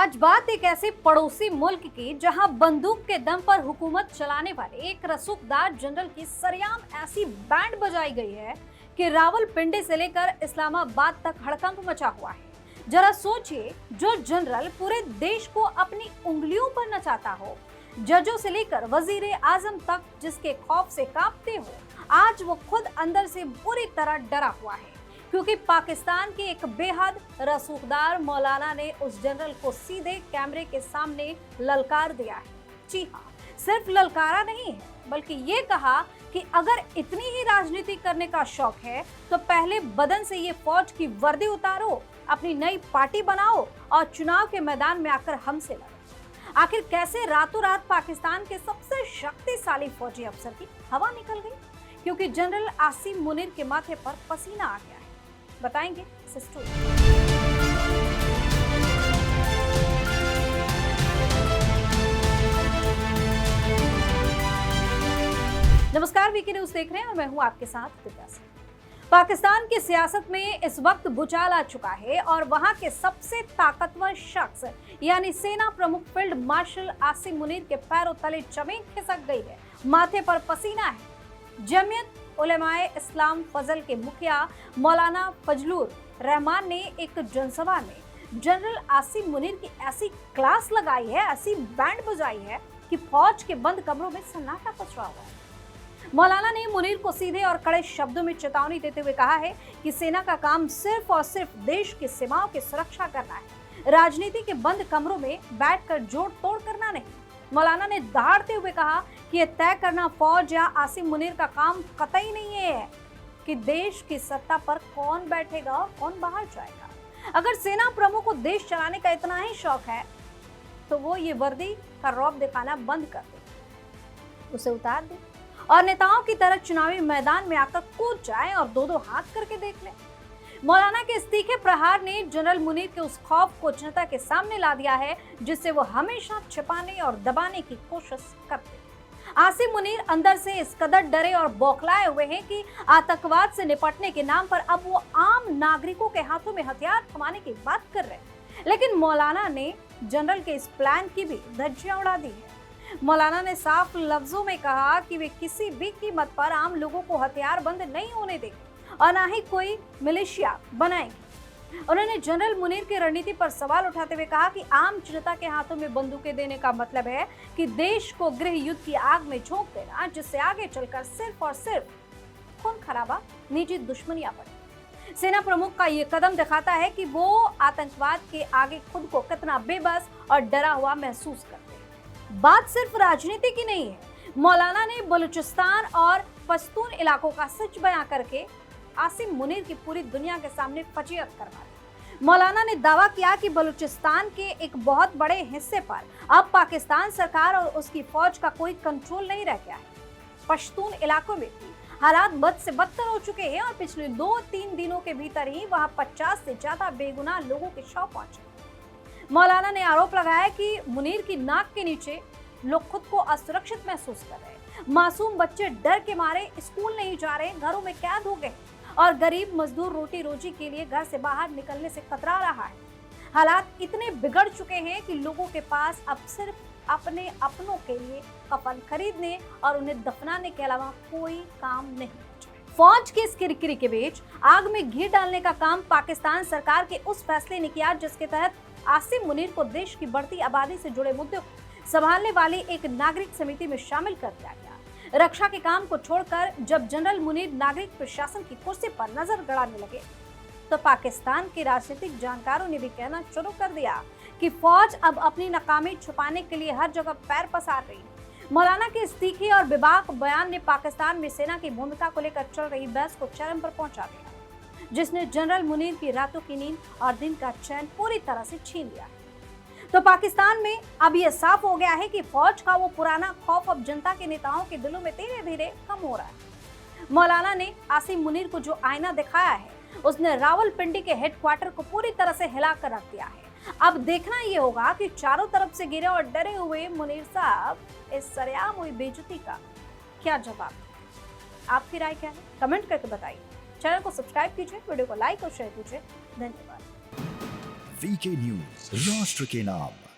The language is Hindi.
आज बात एक ऐसे पड़ोसी मुल्क की जहां बंदूक के दम पर हुकूमत चलाने वाले एक रसूखदार जनरल की सरेआम ऐसी बैंड बजाई गई है कि रावलपिंडी से लेकर इस्लामाबाद तक हड़कंप मचा हुआ है। जरा सोचिए, जो जनरल पूरे देश को अपनी उंगलियों पर नचाता हो, जजों से लेकर वजीर आजम तक जिसके खौफ से कांपते हो, आज वो खुद अंदर से बुरी तरह डरा हुआ है क्योंकि पाकिस्तान के एक बेहद रसूखदार मौलाना ने उस जनरल को सीधे कैमरे के सामने ललकार दिया है। जी हाँ, सिर्फ ललकारा नहीं है, बल्कि ये कहा कि अगर इतनी ही राजनीति करने का शौक है तो पहले बदन से ये फौज की वर्दी उतारो, अपनी नई पार्टी बनाओ और चुनाव के मैदान में आकर हमसे लड़ो। आखिर कैसे रातों रात पाकिस्तान के सबसे शक्तिशाली फौजी अफसर की हवा निकल गई? क्योंकि जनरल आसिम मुनीर के माथे पर पसीना आ गया है। बताएंगे इस स्टोरी। नमस्कार, वीके न्यूज देख रहे हैं और मैं हूं आपके साथ दिव्या सिंह। पाकिस्तान की सियासत में इस वक्त भूचाल आ चुका है और वहां के सबसे ताकतवर शख्स यानी सेना प्रमुख फील्ड मार्शल आसिम मुनीर के पैरों तले जमीन खिसक गई है, माथे पर पसीना है। जमीयत उलेमाए इस्लाम फजल के मुखिया मौलाना फजलुर रहमान ने एक जनसभा में जनरल आसिम मुनीर की ऐसी क्लास लगाई है, ऐसी बैंड बजाई है कि फौज के बंद कमरों में सन्नाटा पसरा हुआ है। मौलाना ने मुनीर को सीधे और कड़े शब्दों में चेतावनी देते हुए कहा है कि सेना का काम सिर्फ और सिर्फ देश की सीमाओं की सुरक्षा करना है, राजनीति के बंद कमरों में बैठकर जोड़ तोड़ करना नहीं। मौलाना ने दहाड़ते हुए कहा कि यह तय करना फौज या आसिम मुनीर का काम कतई नहीं है कि देश की सत्ता पर कौन बैठेगा और कौन बाहर जाएगा। अगर सेना प्रमुख को देश चलाने का इतना ही शौक है तो वो ये वर्दी का रौब दिखाना बंद कर दे, उसे उतार दे और नेताओं की तरह चुनावी मैदान में आकर कूद जाए और दो दो हाथ करके देख ले। मौलाना के इस तीखे प्रहार ने जनरल मुनीर के उस खौफ को जनता के सामने ला दिया है जिससे वो हमेशा छिपाने और दबाने की कोशिश करते। आसिम मुनीर अंदर से इस कदर डरे और बौखलाए हुए हैं कि आतंकवाद से निपटने के नाम पर अब वो आम नागरिकों के हाथों में हथियार थमाने की बात कर रहे हैं। लेकिन मौलाना ने जनरल के इस प्लान की भी धज्जियां उड़ा दी है। मौलाना ने साफ लफ्जों में कहा कि वे किसी भी कीमत पर आम लोगों को हथियार बंद नहीं होने देंगे और ना ही कोई मिलिशिया बनाएंगे। उन्होंने जनरल मुनीर की रणनीति पर सवाल उठाते हुए कहा कि आम जनता के हाथों में बंदूकें देने का मतलब है कि देश को गृह युद्ध की आग में झोंक देना, जिससे आगे चलकर सिर्फ और सिर्फ खून खराबा, निजी दुश्मनियां बढ़े। सेना प्रमुख का ये कदम दिखाता है कि वो आतंकवाद के आगे खुद को कितना बेबस और डरा हुआ महसूस करते हैं। बात सिर्फ राजनीति की नहीं है। मौलाना ने बलूचिस्तान और पश्तून इलाकों का सच बयां करके आसिम मुनीर की पूरी दुनिया के सामने फजीयत करवा दी। मौलाना ने दावा किया कि बलूचिस्तान के एक बहुत बड़े हिस्से पर अब पाकिस्तान सरकार और उसकी फौज का कोई कंट्रोल नहीं रह गया है। पश्तून इलाकों में भी हालात बद से बदतर हो चुके हैं और पिछले 2-3 दिनों के भीतर ही वहां 50 से ज्यादा बेगुनाह लोगों के शव पहुंचे। मौलाना ने आरोप लगाया कि मुनीर की नाक के नीचे लोग खुद को असुरक्षित महसूस कर रहे हैं। मासूम बच्चे डर के मारे स्कूल नहीं जा रहे, घरों में कैद हो गए और गरीब मजदूर रोटी रोजी के लिए घर से बाहर निकलने से कतरा रहा है। हालात इतने बिगड़ चुके हैं कि लोगों के पास अब सिर्फ अपने अपनों के लिए कफन खरीदने और उन्हें दफनाने के अलावा कोई काम नहीं बचा। फौज की इस किरकिरी के बीच आग में घी डालने का काम पाकिस्तान सरकार के उस फैसले ने किया जिसके तहत आसिम मुनीर को देश की बढ़ती आबादी से जुड़े मुद्दे को संभालने वाली एक नागरिक समिति में शामिल कर दिया गया। रक्षा के काम को छोड़कर जब जनरल मुनीर नागरिक प्रशासन की कुर्सी पर नजर गड़ाने लगे तो पाकिस्तान के राजनीतिक जानकारों ने भी कहना शुरू कर दिया कि फौज अब अपनी नाकामी छुपाने के लिए हर जगह पैर पसार रही है। मौलाना के इस तीखे और बेबाक बयान ने पाकिस्तान में सेना की भूमिका को लेकर चल रही बहस को चरम पर पहुंचा दिया, जिसने जनरल मुनीर की रातों की नींद और दिन का चैन पूरी तरह से छीन लिया। तो पाकिस्तान में अब यह साफ हो गया है कि फौज का वो पुराना खौफ अब जनता के नेताओं के दिलों में धीरे धीरे कम हो रहा है। मौलाना ने आसिम मुनीर को जो आईना दिखाया है, उसने रावलपिंडी के हेडक्वार्टर को पूरी तरह से हिला कर रख दिया है। अब देखना ये होगा कि चारों तरफ से गिरे और डरे हुए मुनीर साहब इस सरेआम हुई बेइज्जती का क्या जवाब है। आपकी राय क्या है? कमेंट करके बताइए। चैनल को सब्सक्राइब कीजिए, वीडियो को लाइक और शेयर कीजिए। धन्यवाद। वीके न्यूज, राष्ट्र के नाम।